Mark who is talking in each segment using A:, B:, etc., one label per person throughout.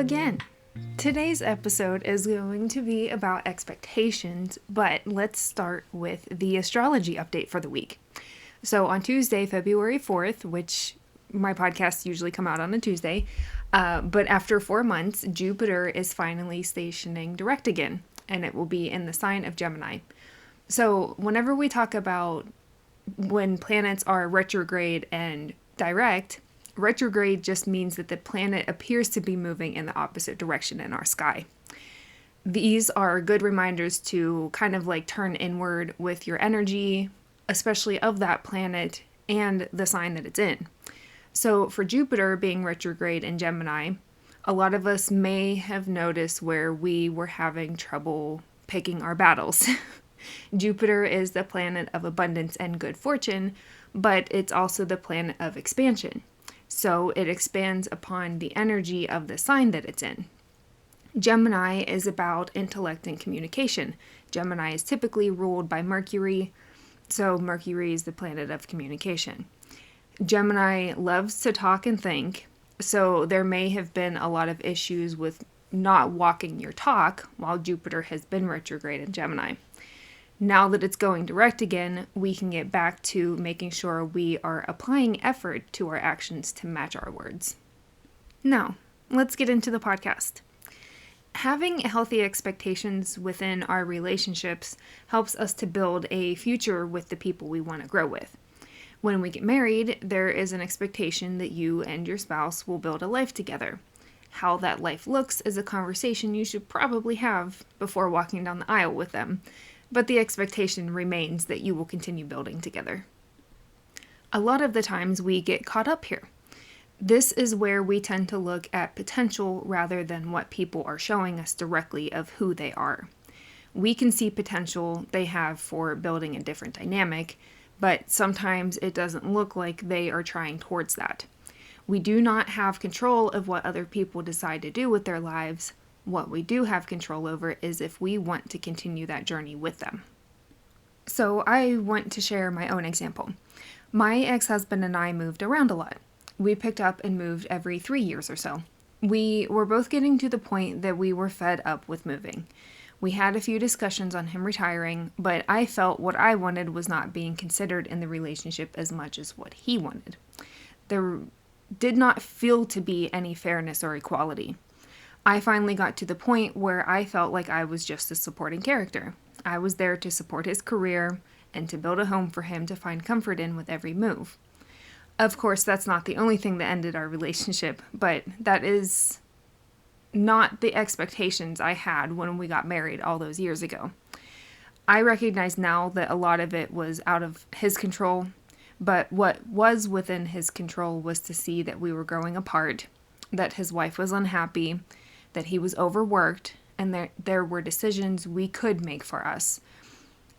A: again. Today's episode is going to be about expectations, but let's start with the astrology update for the week. So on Tuesday, February 4th, which my podcasts usually come out on a Tuesday, but after 4 months, Jupiter is finally stationing direct again, and it will be in the sign of Gemini. So whenever we talk about when planets are retrograde and direct, retrograde just means that the planet appears to be moving in the opposite direction in our sky. These are good reminders to kind of like turn inward with your energy, especially of that planet and the sign that it's in. So for Jupiter being retrograde in Gemini, a lot of us may have noticed where we were having trouble picking our battles. Jupiter is the planet of abundance and good fortune, but it's also the planet of expansion. So it expands upon the energy of the sign that it's in. Gemini is about intellect and communication. Gemini is typically ruled by Mercury, so Mercury is the planet of communication. Gemini loves to talk and think, so there may have been a lot of issues with not walking your talk while Jupiter has been retrograde in Gemini. Now that it's going direct again, we can get back to making sure we are applying effort to our actions to match our words. Now, let's get into the podcast. Having healthy expectations within our relationships helps us to build a future with the people we want to grow with. When we get married, there is an expectation that you and your spouse will build a life together. How that life looks is a conversation you should probably have before walking down the aisle with them. But the expectation remains that you will continue building together. A lot of the times we get caught up here. This is where we tend to look at potential rather than what people are showing us directly of who they are. We can see potential they have for building a different dynamic, but sometimes it doesn't look like they are trying towards that. We do not have control of what other people decide to do with their lives. What we do have control over is if we want to continue that journey with them. So I want to share my own example. My ex-husband and I moved around a lot. We picked up and moved every 3 years or so. We were both getting to the point that we were fed up with moving. We had a few discussions on him retiring, but I felt what I wanted was not being considered in the relationship as much as what he wanted. There did not feel to be any fairness or equality. I finally got to the point where I felt like I was just a supporting character. I was there to support his career and to build a home for him to find comfort in with every move. Of course, that's not the only thing that ended our relationship, but that is not the expectations I had when we got married all those years ago. I recognize now that a lot of it was out of his control, but what was within his control was to see that we were growing apart, that his wife was unhappy, that he was overworked, and there were decisions we could make for us.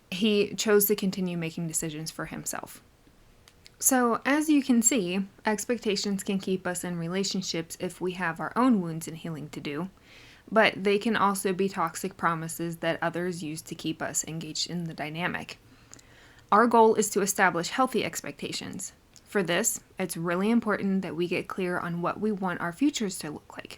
A: He chose to continue making decisions for himself. So, as you can see, expectations can keep us in relationships if we have our own wounds and healing to do, but they can also be toxic promises that others use to keep us engaged in the dynamic. Our goal is to establish healthy expectations. For this, it's really important that we get clear on what we want our futures to look like.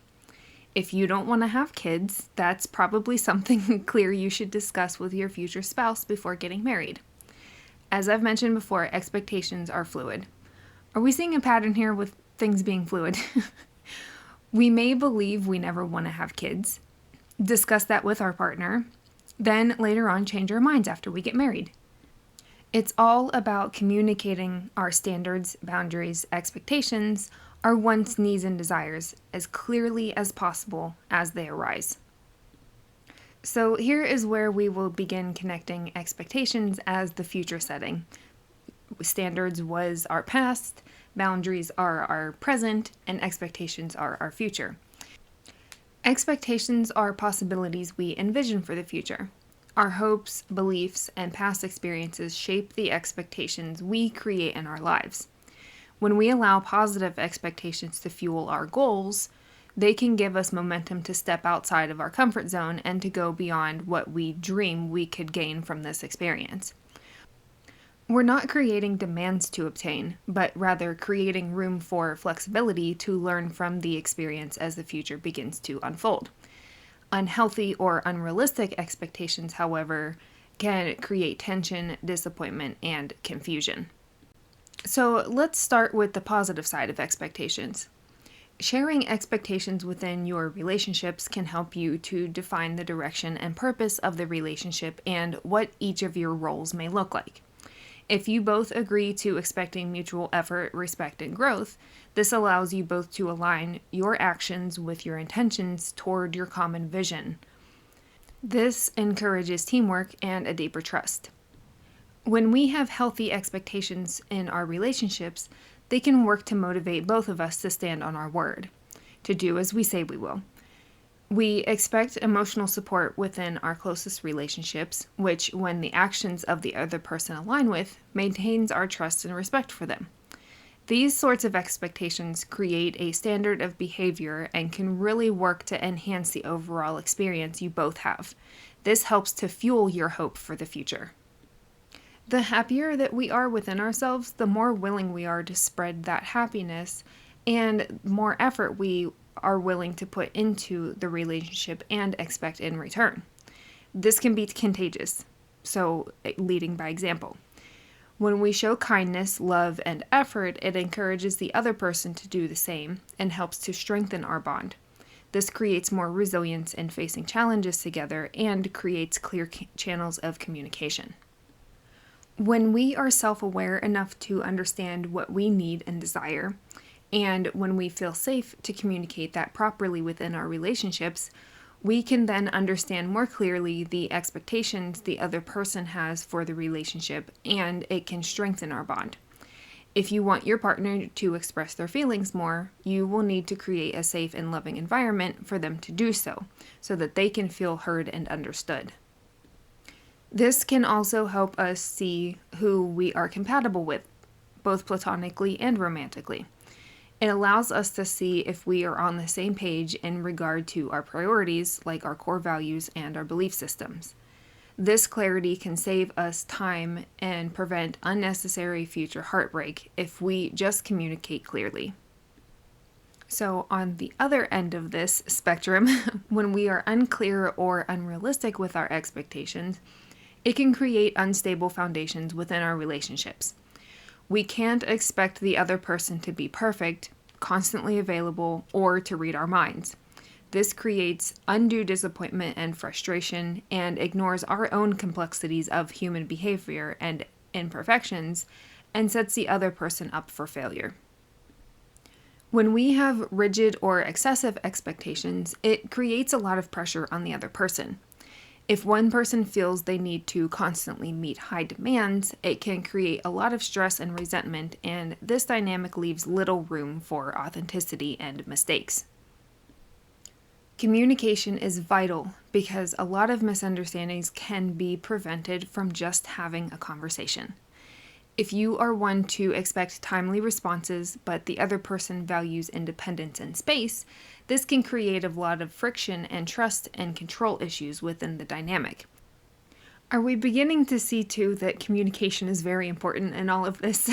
A: If you don't want to have kids, that's probably something clear you should discuss with your future spouse before getting married. As I've mentioned before, expectations are fluid. Are we seeing a pattern here with things being fluid? We may believe we never want to have kids, discuss that with our partner, then later on change our minds after we get married. It's all about communicating our standards, boundaries, expectations, our wants, needs, and desires as clearly as possible as they arise. So here is where we will begin connecting expectations as the future setting. Standards was our past, boundaries are our present, and expectations are our future. Expectations are possibilities we envision for the future. Our hopes, beliefs, and past experiences shape the expectations we create in our lives. When we allow positive expectations to fuel our goals, they can give us momentum to step outside of our comfort zone and to go beyond what we dream we could gain from this experience. We're not creating demands to obtain, but rather creating room for flexibility to learn from the experience as the future begins to unfold. Unhealthy or unrealistic expectations, however, can create tension, disappointment, and confusion. So let's start with the positive side of expectations. Sharing expectations within your relationships can help you to define the direction and purpose of the relationship and what each of your roles may look like. If you both agree to expecting mutual effort, respect, and growth, this allows you both to align your actions with your intentions toward your common vision. This encourages teamwork and a deeper trust. When we have healthy expectations in our relationships, they can work to motivate both of us to stand on our word, to do as we say we will. We expect emotional support within our closest relationships, which, when the actions of the other person align with, maintains our trust and respect for them. These sorts of expectations create a standard of behavior and can really work to enhance the overall experience you both have. This helps to fuel your hope for the future. The happier that we are within ourselves, the more willing we are to spread that happiness and more effort we are willing to put into the relationship and expect in return. This can be contagious, so leading by example. When we show kindness, love, and effort, it encourages the other person to do the same and helps to strengthen our bond. This creates more resilience in facing challenges together and creates clear channels of communication. When we are self-aware enough to understand what we need and desire, and when we feel safe to communicate that properly within our relationships, we can then understand more clearly the expectations the other person has for the relationship, and it can strengthen our bond. If you want your partner to express their feelings more, you will need to create a safe and loving environment for them to do so that they can feel heard and understood. This can also help us see who we are compatible with, both platonically and romantically. It allows us to see if we are on the same page in regard to our priorities, like our core values and our belief systems. This clarity can save us time and prevent unnecessary future heartbreak if we just communicate clearly. So, on the other end of this spectrum, when we are unclear or unrealistic with our expectations, it can create unstable foundations within our relationships. We can't expect the other person to be perfect, constantly available, or to read our minds. This creates undue disappointment and frustration and ignores our own complexities of human behavior and imperfections and sets the other person up for failure. When we have rigid or excessive expectations, it creates a lot of pressure on the other person. If one person feels they need to constantly meet high demands, it can create a lot of stress and resentment, and this dynamic leaves little room for authenticity and mistakes. Communication is vital because a lot of misunderstandings can be prevented from just having a conversation. If you are one to expect timely responses, but the other person values independence and space, this can create a lot of friction and trust and control issues within the dynamic. Are we beginning to see, too, that communication is very important in all of this?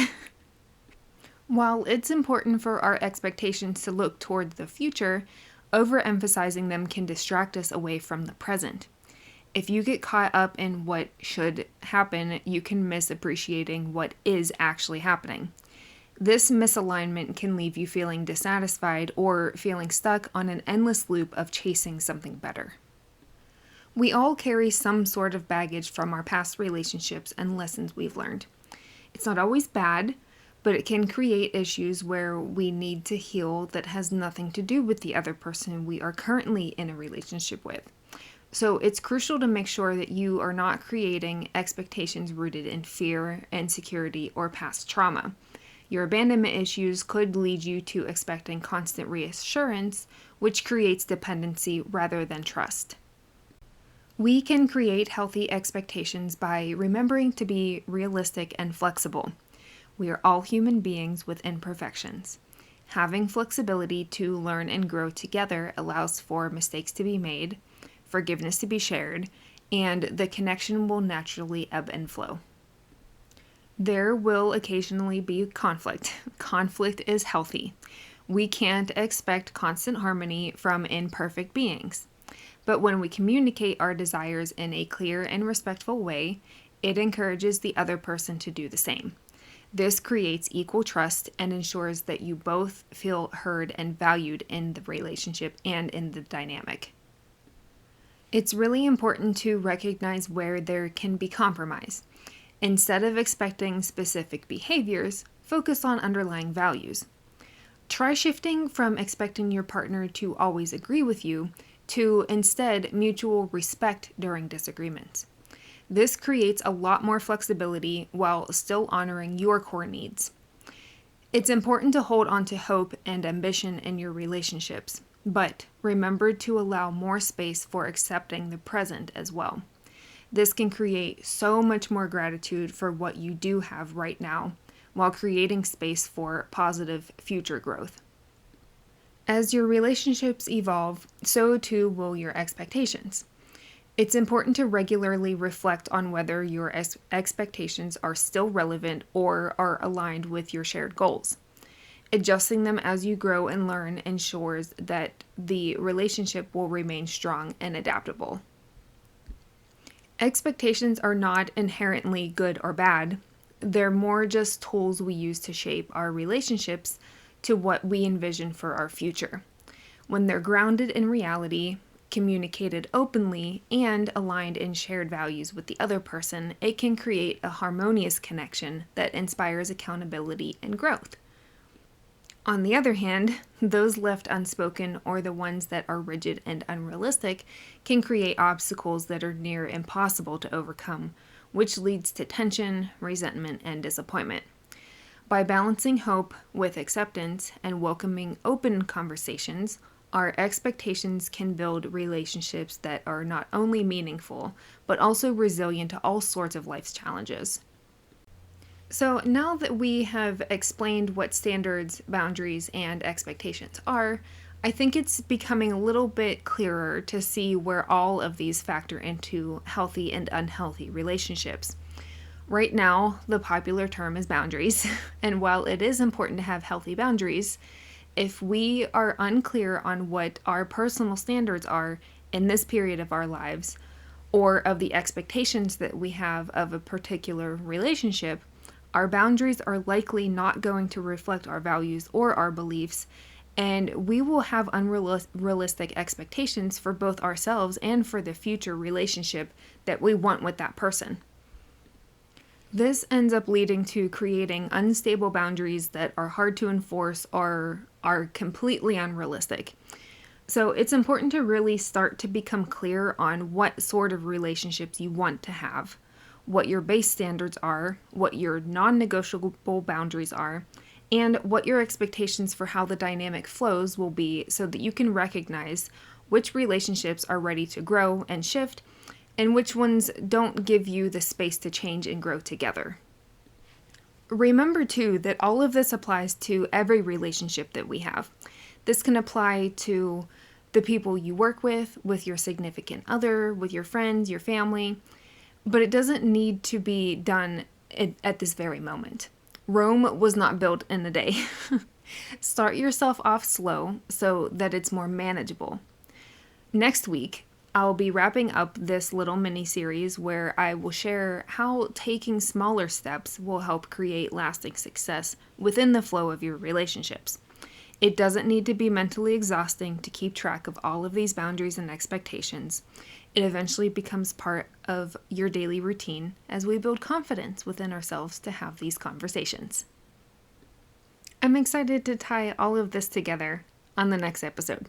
A: While it's important for our expectations to look toward the future, overemphasizing them can distract us away from the present. If you get caught up in what should happen, you can miss appreciating what is actually happening. This misalignment can leave you feeling dissatisfied or feeling stuck on an endless loop of chasing something better. We all carry some sort of baggage from our past relationships and lessons we've learned. It's not always bad, but it can create issues where we need to heal that has nothing to do with the other person we are currently in a relationship with. So it's crucial to make sure that you are not creating expectations rooted in fear, insecurity, or past trauma. Your abandonment issues could lead you to expecting constant reassurance, which creates dependency rather than trust. We can create healthy expectations by remembering to be realistic and flexible. We are all human beings with imperfections. Having flexibility to learn and grow together allows for mistakes to be made, forgiveness to be shared, and the connection will naturally ebb and flow. There will occasionally be conflict. Conflict is healthy. We can't expect constant harmony from imperfect beings. But when we communicate our desires in a clear and respectful way, it encourages the other person to do the same. This creates equal trust and ensures that you both feel heard and valued in the relationship and in the dynamic. It's really important to recognize where there can be compromise. Instead of expecting specific behaviors, focus on underlying values. Try shifting from expecting your partner to always agree with you to instead mutual respect during disagreements. This creates a lot more flexibility while still honoring your core needs. It's important to hold on to hope and ambition in your relationships, but remember to allow more space for accepting the present as well. This can create so much more gratitude for what you do have right now, while creating space for positive future growth. As your relationships evolve, so too will your expectations. It's important to regularly reflect on whether your expectations are still relevant or are aligned with your shared goals. Adjusting them as you grow and learn ensures that the relationship will remain strong and adaptable. Expectations are not inherently good or bad. They're more just tools we use to shape our relationships to what we envision for our future. When they're grounded in reality, communicated openly, and aligned in shared values with the other person, it can create a harmonious connection that inspires accountability and growth. On the other hand, those left unspoken or the ones that are rigid and unrealistic can create obstacles that are near impossible to overcome, which leads to tension, resentment, and disappointment. By balancing hope with acceptance and welcoming open conversations, our expectations can build relationships that are not only meaningful, but also resilient to all sorts of life's challenges. So now that we have explained what standards, boundaries, and expectations are, I think it's becoming a little bit clearer to see where all of these factor into healthy and unhealthy relationships. Right now, the popular term is boundaries, and while it is important to have healthy boundaries, if we are unclear on what our personal standards are in this period of our lives, or of the expectations that we have of a particular relationship, our boundaries are likely not going to reflect our values or our beliefs, and we will have unrealistic expectations for both ourselves and for the future relationship that we want with that person. This ends up leading to creating unstable boundaries that are hard to enforce or are completely unrealistic. So it's important to really start to become clear on what sort of relationships you want to have, what your base standards are, what your non-negotiable boundaries are, and what your expectations for how the dynamic flows will be so that you can recognize which relationships are ready to grow and shift and which ones don't give you the space to change and grow together. Remember too that all of this applies to every relationship that we have. This can apply to the people you work with your significant other, with your friends, your family, but it doesn't need to be done at this very moment. Rome was not built in a day. Start yourself off slow so that it's more manageable. Next week, I'll be wrapping up this little mini-series where I will share how taking smaller steps will help create lasting success within the flow of your relationships. It doesn't need to be mentally exhausting to keep track of all of these boundaries and expectations. It eventually becomes part of your daily routine as we build confidence within ourselves to have these conversations. I'm excited to tie all of this together on the next episode.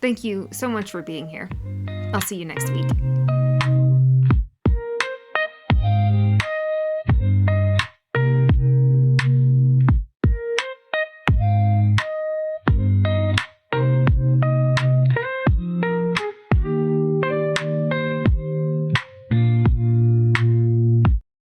A: Thank you so much for being here. I'll see you next week.